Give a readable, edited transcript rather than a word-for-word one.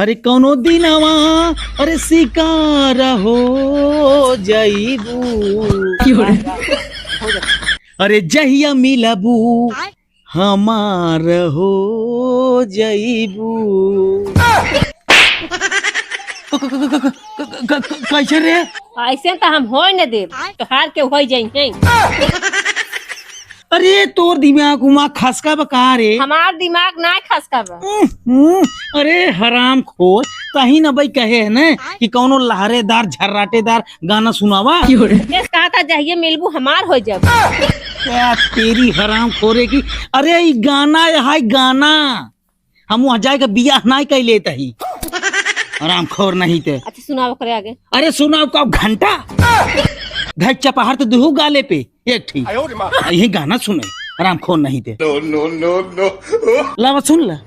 अरे कौनो दिनवा अरे शिकार हो जाइबू अरे जहिया मिलबू हमार हो जाइबू कैसे रे ऐसे तो हम हो न देव तो हार के हो जाए। अरे तोर दिमाग उमाग खसका बका रे हमार दिमाग ना खसका बा। अरे हराम खोर कहीं न भाई कहे है ना कि कौनो लहरेदार झर्राटेदार गाना सुनावा इस कहा था जहिए मिलबू हमार हो जब। क्या तेरी हराम खोरे की। अरे ये गाना है गाना हम वहाँ जाए का बियाह नहीं कह लेता ही हराम खोर नहीं थे। अच्छा सुनाओ करे आगे। अरे सुनाओ कब घंटा धक चपहार तो दुहू गाले पे एक ठीक यही गाना सुने आराम खोर नहीं थे। लावा सुन ला